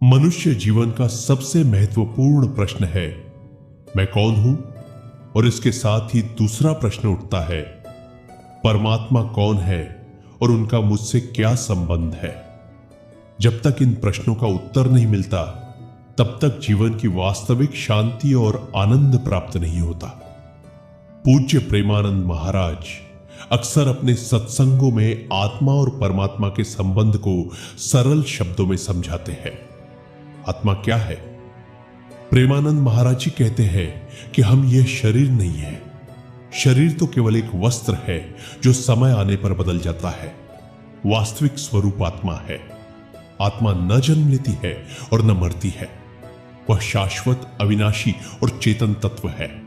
मनुष्य जीवन का सबसे महत्वपूर्ण प्रश्न है, मैं कौन हूं? और इसके साथ ही दूसरा प्रश्न उठता है, परमात्मा कौन है और उनका मुझसे क्या संबंध है? जब तक इन प्रश्नों का उत्तर नहीं मिलता, तब तक जीवन की वास्तविक शांति और आनंद प्राप्त नहीं होता। पूज्य प्रेमानंद महाराज अक्सर अपने सत्संगों में आत्मा और परमात्मा के संबंध को सरल शब्दों में समझाते हैं। आत्मा क्या है? प्रेमानंद महाराज जी कहते हैं कि हम यह शरीर नहीं है। शरीर तो केवल एक वस्त्र है जो समय आने पर बदल जाता है। वास्तविक स्वरूप आत्मा है। आत्मा न जन्म लेती है और न मरती है। वह शाश्वत, अविनाशी और चेतन तत्व है।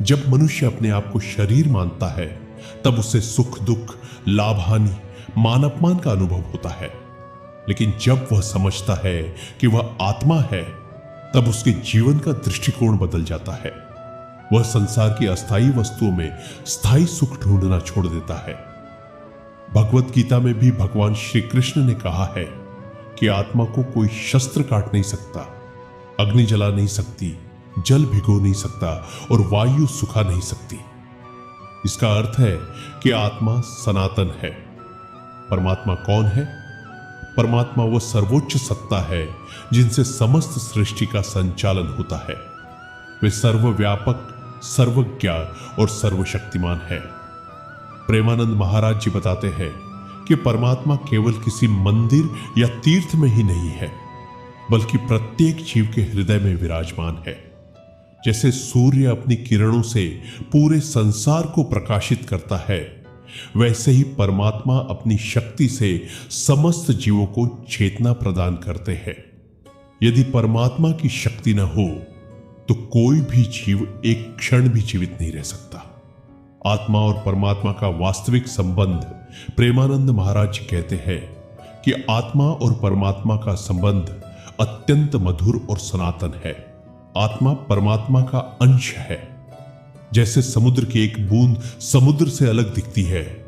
जब मनुष्य अपने आप को शरीर मानता है, तब उसे सुख दुख, लाभ हानि, मान अपमान का अनुभव होता है। लेकिन जब वह समझता है कि वह आत्मा है, तब उसके जीवन का दृष्टिकोण बदल जाता है। वह संसार की अस्थायी वस्तुओं में स्थायी सुख ढूंढना छोड़ देता है। भगवत गीता में भी भगवान श्री कृष्ण ने कहा है कि आत्मा को कोई शस्त्र काट नहीं सकता, अग्नि जला नहीं सकती, जल भिगो नहीं सकता और वायु सुखा नहीं सकती। इसका अर्थ है कि आत्मा सनातन है। परमात्मा कौन है? परमात्मा वह सर्वोच्च सत्ता है जिनसे समस्त सृष्टि का संचालन होता है। वे सर्वव्यापक, सर्वज्ञ और सर्वशक्तिमान है। प्रेमानंद महाराज जी बताते हैं कि परमात्मा केवल किसी मंदिर या तीर्थ में ही नहीं है, बल्कि प्रत्येक जीव के हृदय में विराजमान है। जैसे सूर्य अपनी किरणों से पूरे संसार को प्रकाशित करता है, वैसे ही परमात्मा अपनी शक्ति से समस्त जीवों को चेतना प्रदान करते हैं। यदि परमात्मा की शक्ति न हो तो कोई भी जीव एक क्षण भी जीवित नहीं रह सकता। आत्मा और परमात्मा का वास्तविक संबंध प्रेमानंद महाराज जी कहते हैं कि आत्मा और परमात्मा का संबंध अत्यंत मधुर और सनातन है। आत्मा परमात्मा का अंश है। जैसे समुद्र की एक बूंद समुद्र से अलग दिखती है,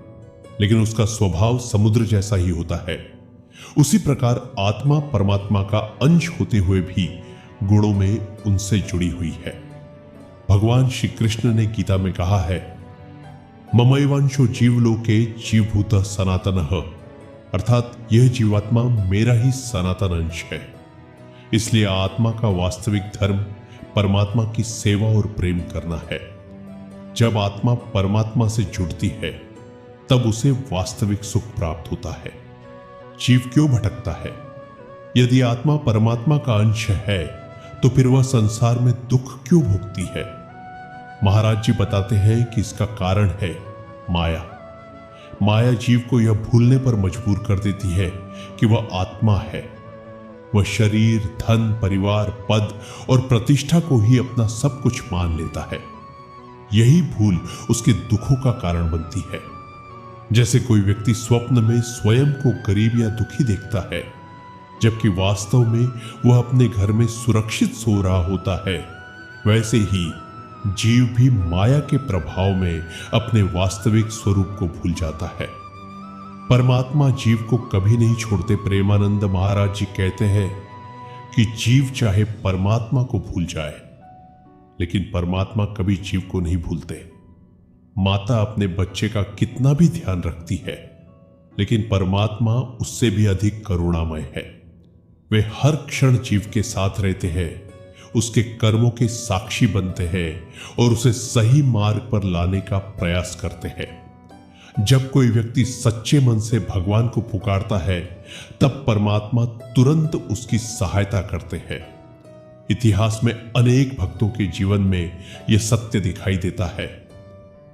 लेकिन उसका स्वभाव समुद्र जैसा ही होता है, उसी प्रकार आत्मा परमात्मा का अंश होते हुए भी गुणों में उनसे जुड़ी हुई है। भगवान श्री कृष्ण ने गीता में कहा है, ममैवांशो जीवलोके जीवभूत सनातनः, अर्थात यह जीवात्मा मेरा ही सनातन अंश है। इसलिए आत्मा का वास्तविक धर्म परमात्मा की सेवा और प्रेम करना है। जब आत्मा परमात्मा से जुड़ती है, तब उसे वास्तविक सुख प्राप्त होता है। जीव क्यों भटकता है? यदि आत्मा परमात्मा का अंश है, तो फिर वह संसार में दुख क्यों भोगती है? महाराज जी बताते हैं कि इसका कारण है माया। माया जीव को यह भूलने पर मजबूर कर देती है कि वह आत्मा है। वह शरीर, धन, परिवार, पद और प्रतिष्ठा को ही अपना सब कुछ मान लेता है। यही भूल उसके दुखों का कारण बनती है। जैसे कोई व्यक्ति स्वप्न में स्वयं को गरीब या दुखी देखता है, जबकि वास्तव में वह अपने घर में सुरक्षित सो रहा होता है, वैसे ही जीव भी माया के प्रभाव में अपने वास्तविक स्वरूप को भूल जाता है। परमात्मा जीव को कभी नहीं छोड़ते। प्रेमानंद महाराज जी कहते हैं कि जीव चाहे परमात्मा को भूल जाए, लेकिन परमात्मा कभी जीव को नहीं भूलते। माता अपने बच्चे का कितना भी ध्यान रखती है, लेकिन परमात्मा उससे भी अधिक करुणामय है। वे हर क्षण जीव के साथ रहते हैं, उसके कर्मों के साक्षी बनते हैं और उसे सही मार्ग पर लाने का प्रयास करते हैं। जब कोई व्यक्ति सच्चे मन से भगवान को पुकारता है, तब परमात्मा तुरंत उसकी सहायता करते हैं। इतिहास में अनेक भक्तों के जीवन में यह सत्य दिखाई देता है।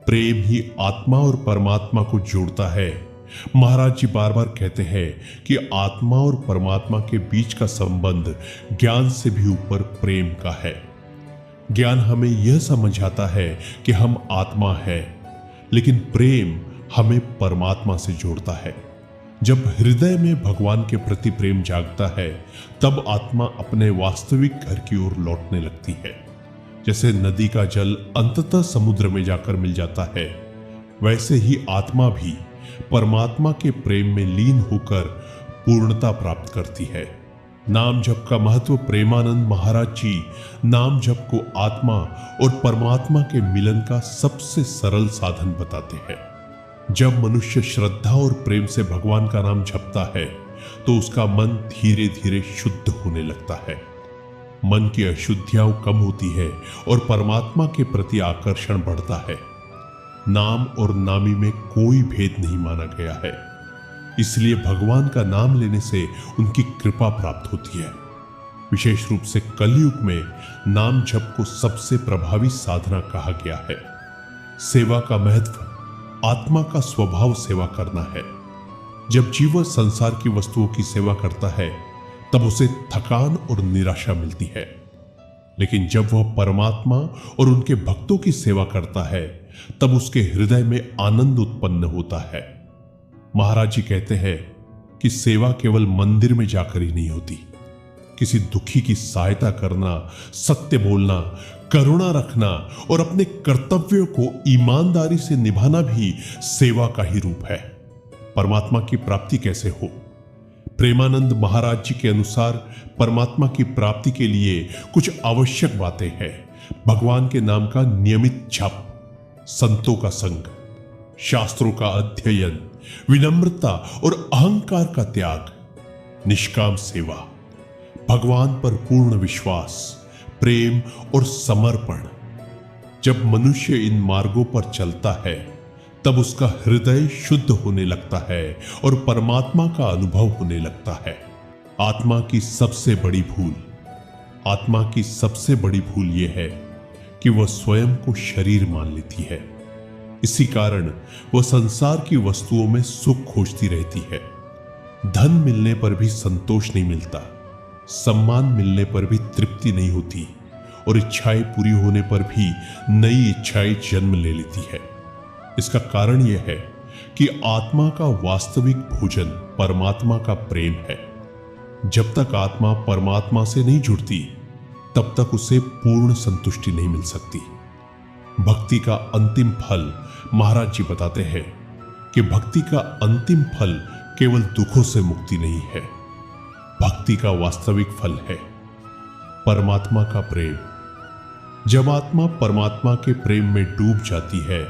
प्रेम ही आत्मा और परमात्मा को जोड़ता है। महाराज जी बार बार कहते हैं कि आत्मा और परमात्मा के बीच का संबंध ज्ञान से भी ऊपर प्रेम का है। ज्ञान हमें यह समझाता है कि हम आत्मा है, लेकिन प्रेम हमें परमात्मा से जोड़ता है। जब हृदय में भगवान के प्रति प्रेम जागता है, तब आत्मा अपने वास्तविक घर की ओर लौटने लगती है। जैसे नदी का जल अंततः समुद्र में जाकर मिल जाता है, वैसे ही आत्मा भी परमात्मा के प्रेम में लीन होकर पूर्णता प्राप्त करती है। नाम जप का महत्व प्रेमानंद महाराज जी नाम जप को आत्मा और परमात्मा के मिलन का सबसे सरल साधन बताते हैं। जब मनुष्य श्रद्धा और प्रेम से भगवान का नाम जपता है तो उसका मन धीरे धीरे शुद्ध होने लगता है। मन की अशुद्धियां कम होती है और परमात्मा के प्रति आकर्षण बढ़ता है। नाम और नामी में कोई भेद नहीं माना गया है, इसलिए भगवान का नाम लेने से उनकी कृपा प्राप्त होती है। विशेष रूप से कलयुग में नाम जप को सबसे प्रभावी साधना कहा गया है। सेवा का महत्व आत्मा का स्वभाव सेवा करना है। जब जीव संसार की वस्तुओं की सेवा करता है तब उसे थकान और निराशा मिलती है, लेकिन जब वह परमात्मा और उनके भक्तों की सेवा करता है तब उसके हृदय में आनंद उत्पन्न होता है। महाराज जी कहते हैं कि सेवा केवल मंदिर में जाकर ही नहीं होती। किसी दुखी की सहायता करना, सत्य बोलना, करुणा रखना और अपने कर्तव्यों को ईमानदारी से निभाना भी सेवा का ही रूप है। परमात्मा की प्राप्ति कैसे हो? प्रेमानंद महाराज जी के अनुसार परमात्मा की प्राप्ति के लिए कुछ आवश्यक बातें हैं। भगवान के नाम का नियमित जप, संतों का संग, शास्त्रों का अध्ययन, विनम्रता और अहंकार का त्याग, निष्काम सेवा, भगवान पर पूर्ण विश्वास, प्रेम और समर्पण। जब मनुष्य इन मार्गों पर चलता है तब उसका हृदय शुद्ध होने लगता है और परमात्मा का अनुभव होने लगता है। आत्मा की सबसे बड़ी भूल यह है कि वह स्वयं को शरीर मान लेती है। इसी कारण वह संसार की वस्तुओं में सुख खोजती रहती है। धन मिलने पर भी संतोष नहीं मिलता, सम्मान मिलने पर भी तृप्ति नहीं होती और इच्छाएं पूरी होने पर भी नई इच्छाएं जन्म ले लेती है। इसका कारण यह है कि आत्मा का वास्तविक भोजन परमात्मा का प्रेम है। जब तक आत्मा परमात्मा से नहीं जुड़ती तब तक उसे पूर्ण संतुष्टि नहीं मिल सकती। भक्ति का अंतिम फल महाराज जी बताते हैं कि भक्ति का अंतिम फल केवल दुखों से मुक्ति नहीं है, भक्ति का वास्तविक फल है परमात्मा का प्रेम। जब आत्मा परमात्मा के प्रेम में डूब जाती है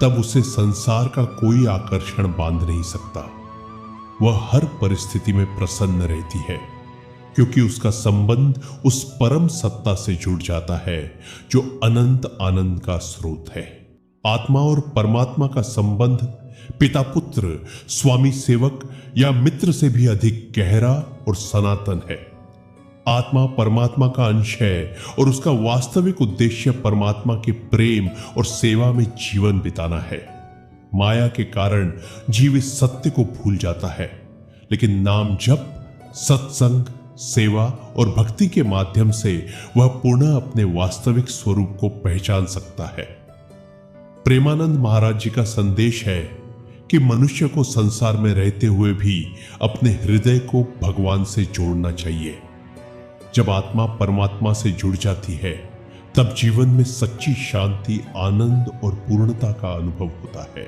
तब उसे संसार का कोई आकर्षण बांध नहीं सकता। वह हर परिस्थिति में प्रसन्न रहती है क्योंकि उसका संबंध उस परम सत्ता से जुड़ जाता है जो अनंत आनंद का स्रोत है। आत्मा और परमात्मा का संबंध पिता पुत्र, स्वामी सेवक या मित्र से भी अधिक गहरा और सनातन है। आत्मा परमात्मा का अंश है और उसका वास्तविक उद्देश्य परमात्मा के प्रेम और सेवा में जीवन बिताना है। माया के कारण जीव इस सत्य को भूल जाता है, लेकिन नाम जप, सत्संग, सेवा और भक्ति के माध्यम से वह पुनः अपने वास्तविक स्वरूप को पहचान सकता है। प्रेमानंद महाराज जी का संदेश है कि मनुष्य को संसार में रहते हुए भी अपने हृदय को भगवान से जोड़ना चाहिए। जब आत्मा परमात्मा से जुड़ जाती है तब जीवन में सच्ची शांति, आनंद और पूर्णता का अनुभव होता है।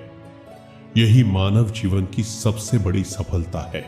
यही मानव जीवन की सबसे बड़ी सफलता है।